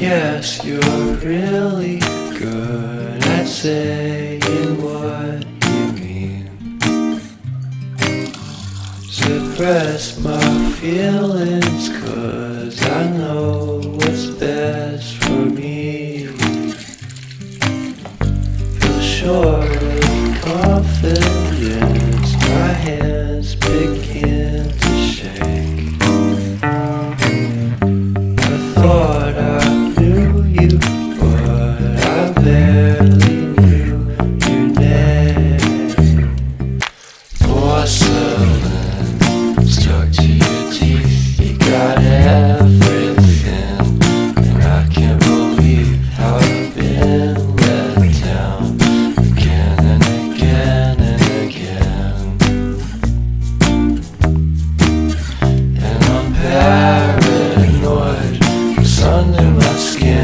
guess you're really good at saying what you mean. Suppress my feelings, 'cause I know what's best for me. Feel short of confidence, my hands begin to shake. I thought I knew you, but I barely knew your name. Porcelain stuck to your teeth, you got everything, and I can't believe how I've been let down again and again and again. And I'm paranoid, it's under my skin.